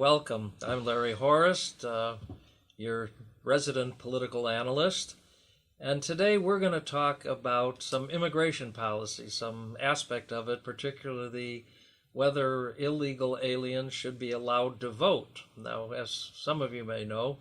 welcome. I'm Larry Horist, your resident political analyst, and today we're going to talk about some immigration policy, some aspect of it, particularly whether illegal aliens should be allowed to vote. Now, as some of you may know,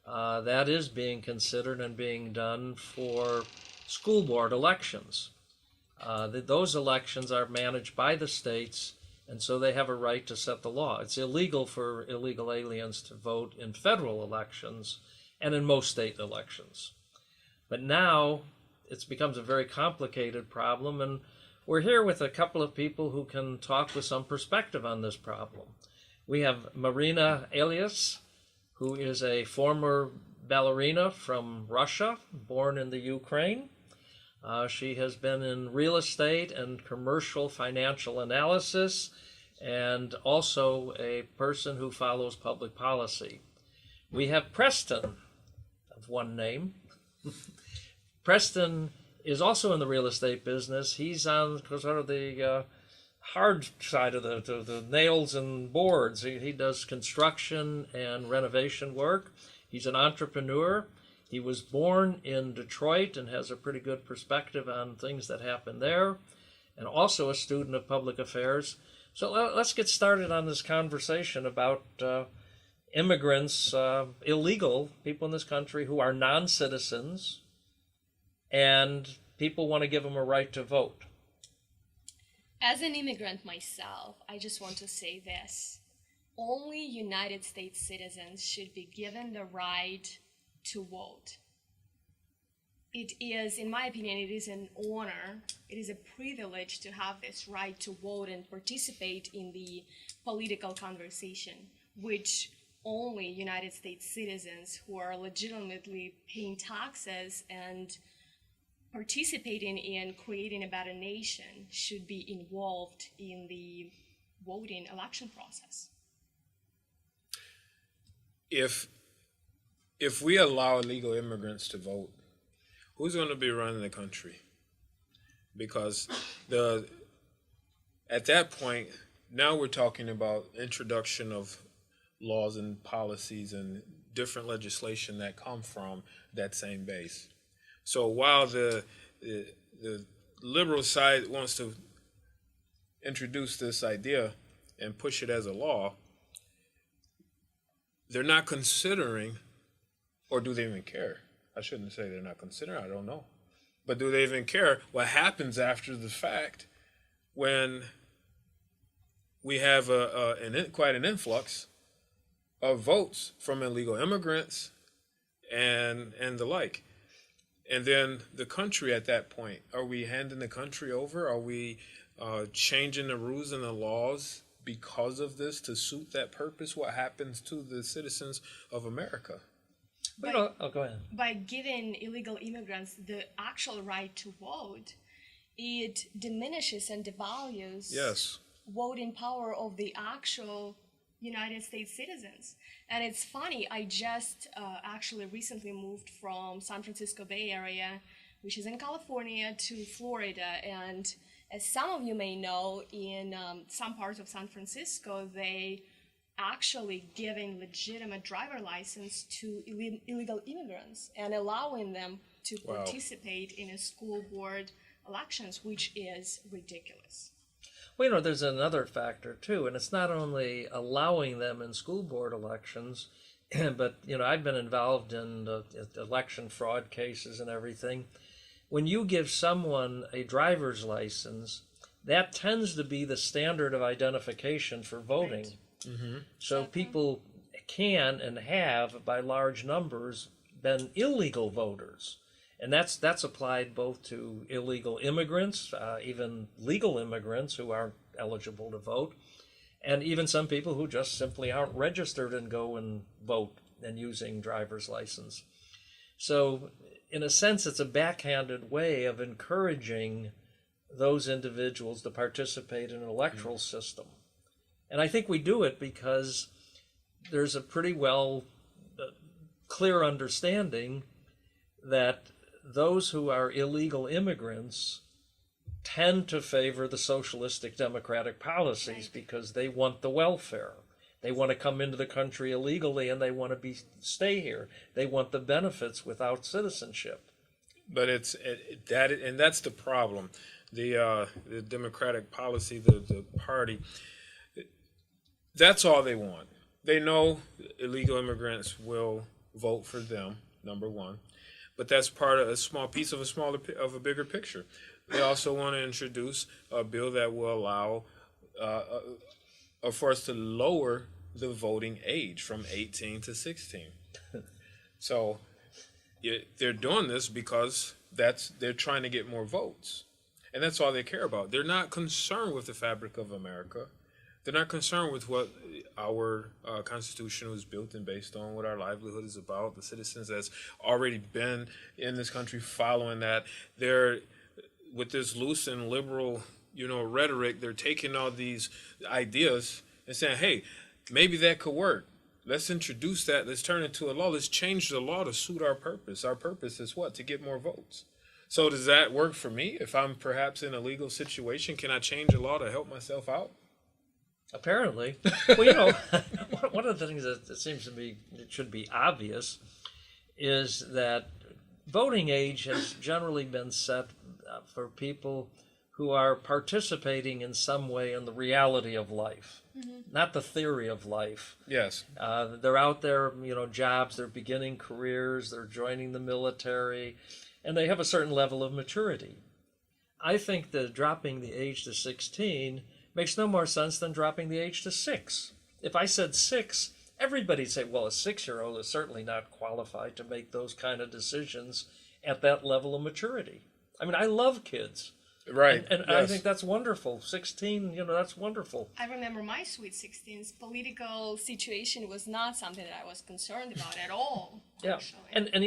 that is being considered and being done for school board elections. Those elections are managed by the states, and so they have a right to set the law. It's illegal for illegal aliens to vote in federal elections and in most state elections. But now it becomes a very complicated problem, and we're here with a couple of people who can talk with some perspective on this problem. We have Marina Elias, who is a former ballerina from Russia, born in the Ukraine. She has been in real estate and commercial financial analysis, and also a person who follows public policy. We have Preston, of one name. Preston is also in the real estate business. He's on sort of the hard side of the nails and boards. He does construction and renovation work. He's an entrepreneur. He was born in Detroit and has a pretty good perspective on things that happen there, and also a student of public affairs. So let's get started on this conversation about immigrants, illegal people in this country who are non-citizens, and people want to give them a right to vote. As an immigrant myself, I just want to say this. Only United States citizens should be given the right to vote. It is, in my opinion, it is an honor, it is a privilege to have this right to vote and participate in the political conversation, which only United States citizens who are legitimately paying taxes and participating in creating a better nation should be involved in the voting election process. If we allow illegal immigrants to vote, who's going to be running the country? Because at that point, now we're talking about introduction of laws and policies and different legislation that come from that same base. So while the liberal side wants to introduce this idea and push it as a law, they're not considering, or do they even care? I shouldn't say they're not considering, I don't know. But do they even care what happens after the fact when we have quite an influx of votes from illegal immigrants and the like? And then the country at that point, are we handing the country over? Are we changing the rules and the laws because of this to suit that purpose? What happens to the citizens of America? Go ahead. By giving illegal immigrants the actual right to vote, it diminishes and devalues voting power of the actual United States citizens. And it's funny, I just actually recently moved from San Francisco Bay Area, which is in California, to Florida. And as some of you may know, in some parts of San Francisco, they actually giving legitimate driver license to illegal immigrants and allowing them to participate in a school board elections, which is ridiculous. Well, there's another factor too, and it's not only allowing them in school board elections, but I've been involved in election fraud cases and everything. When you give someone a driver's license, that tends to be the standard of identification for voting. Right. Mm-hmm. So people can and have, by large numbers, been illegal voters. And that's applied both to illegal immigrants, even legal immigrants who aren't eligible to vote, and even some people who just simply aren't registered and go and vote and using driver's license. So in a sense, it's a backhanded way of encouraging those individuals to participate in an electoral system. And I think we do it because there's a pretty clear understanding that those who are illegal immigrants tend to favor the socialistic democratic policies because they want the welfare. They want to come into the country illegally and they want to stay here. They want the benefits without citizenship. But that's the problem. The Democratic policy, the party, that's all they want. They know illegal immigrants will vote for them, number one, but that's part of a small piece of a bigger picture. They also want to introduce a bill that will allow for us to lower the voting age from 18 to 16. So they're doing this because they're trying to get more votes, and that's all they care about. They're not concerned with the fabric of America. They're not concerned with what our Constitution was built and based on, what our livelihood is about, the citizens that's already been in this country following that. They're, with this loose and liberal, rhetoric, they're taking all these ideas and saying, hey, maybe that could work. Let's introduce that. Let's turn it into a law. Let's change the law to suit our purpose. Our purpose is what? To get more votes. So does that work for me? If I'm perhaps in a legal situation, can I change a law to help myself out? Apparently. Well, one of the things that it seems to me it should be obvious is that voting age has generally been set for people who are participating in some way in the reality of life, not the theory of life. Yes. They're out there, jobs, they're beginning careers, they're joining the military, and they have a certain level of maturity. I think that dropping the age to 16 makes no more sense than dropping the age to 6. If I said 6, everybody'd say, well, a 6-year-old is certainly not qualified to make those kind of decisions at that level of maturity. I mean, I love kids. Right. And yes. I think that's wonderful. 16, that's wonderful. I remember my sweet 16's political situation was not something that I was concerned about at all. Yeah. Actually. And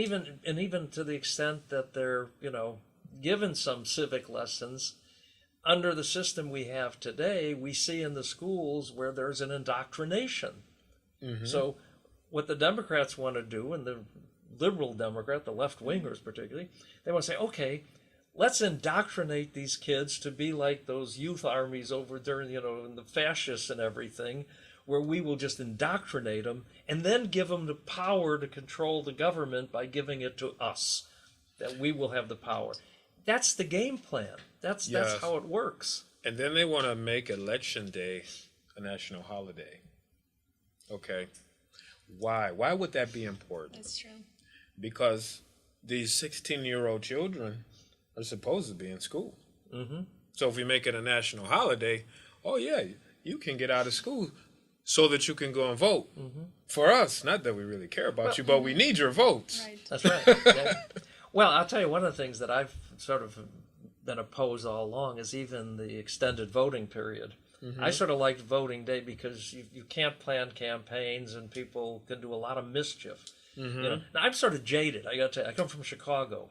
even to the extent that they're, given some civic lessons, under the system we have today, we see in the schools where there's an indoctrination. Mm-hmm. So what the Democrats want to do, and the liberal Democrat, the left-wingers particularly, they want to say, okay, let's indoctrinate these kids to be like those youth armies over there, and the fascists and everything, where we will just indoctrinate them and then give them the power to control the government by giving it to us, that we will have the power. That's the game plan. That's how it works. And then they want to make Election Day a national holiday. Okay. Why? Why would that be important? That's true. Because these 16-year-old children are supposed to be in school. Mm-hmm. So if we make it a national holiday, oh yeah, you can get out of school so that you can go and vote. Mm-hmm. For us, not that we really care about you, but we need your votes. Right. That's right. Yeah. Well, I'll tell you, one of the things that I've sort of been opposed all along is even the extended voting period. Mm-hmm. I sort of liked voting day because you can't plan campaigns and people can do a lot of mischief. Mm-hmm. Now, I'm sort of jaded. I got to. I come from Chicago.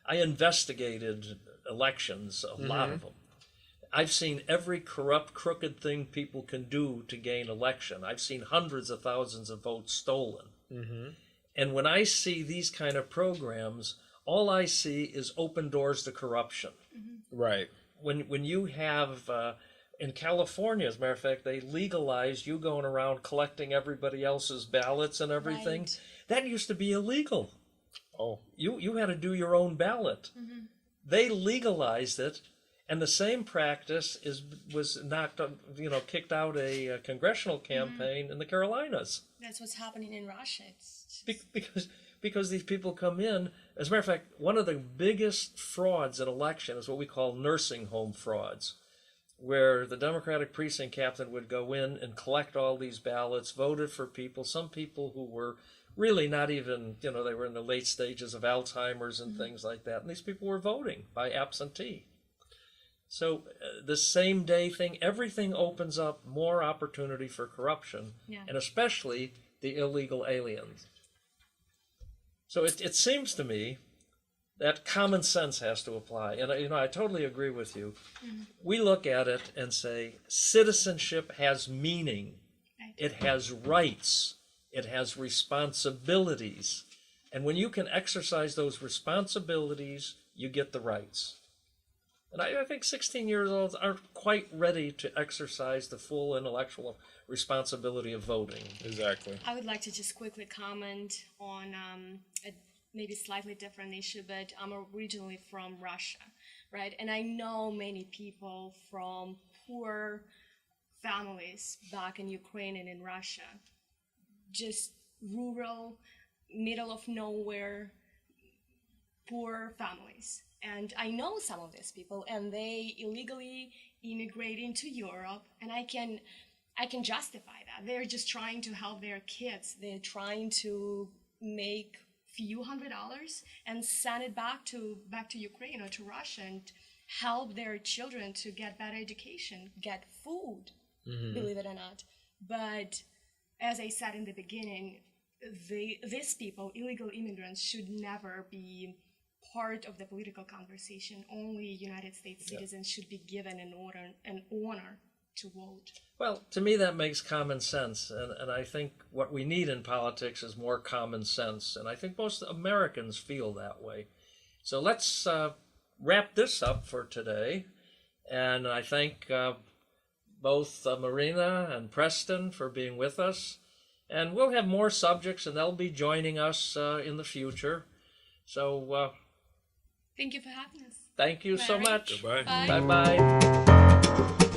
I investigated elections, a lot of them. I've seen every corrupt, crooked thing people can do to gain election. I've seen hundreds of thousands of votes stolen. Mm-hmm. And when I see these kind of programs, all I see is open doors to corruption. Mm-hmm. Right. When you have, in California, as a matter of fact, they legalized you going around collecting everybody else's ballots and everything. Right. That used to be illegal. Oh. You had to do your own ballot. Mm-hmm. They legalized it, and the same practice was kicked out a congressional campaign in the Carolinas. That's what's happening in Russia. Because these people come in. As a matter of fact, one of the biggest frauds in election is what we call nursing home frauds, where the Democratic precinct captain would go in and collect all these ballots, voted for people, some people who were really not even, they were in the late stages of Alzheimer's and things like that, and these people were voting by absentee. So the same day thing, everything opens up more opportunity for corruption, and especially the illegal aliens. So it seems to me that common sense has to apply. And I totally agree with you. Mm-hmm. We look at it and say citizenship has meaning. Right. It has rights. It has responsibilities. And when you can exercise those responsibilities, you get the rights. And I think 16-year-olds aren't quite ready to exercise the full intellectual responsibility of voting. Exactly. I would like to just quickly comment on a maybe slightly different issue, but I'm originally from Russia, right? And I know many people from poor families back in Ukraine and in Russia, just rural, middle of nowhere, poor families. And I know some of these people, and they illegally immigrate into Europe, and I can justify that. They're just trying to help their kids. They're trying to make few $100s and send it back to Ukraine or to Russia and help their children to get better education, get food, believe it or not. But as I said in the beginning, these people, illegal immigrants, should never be part of the political conversation. Only United States citizens should be given an honor to vote. Well, to me that makes common sense, and I think what we need in politics is more common sense, and I think most Americans feel that way. So let's wrap this up for today, and I thank both Marina and Preston for being with us, and we'll have more subjects, and they'll be joining us in the future. So thank you for having us. Thank you so much. Goodbye. Bye. Bye-bye.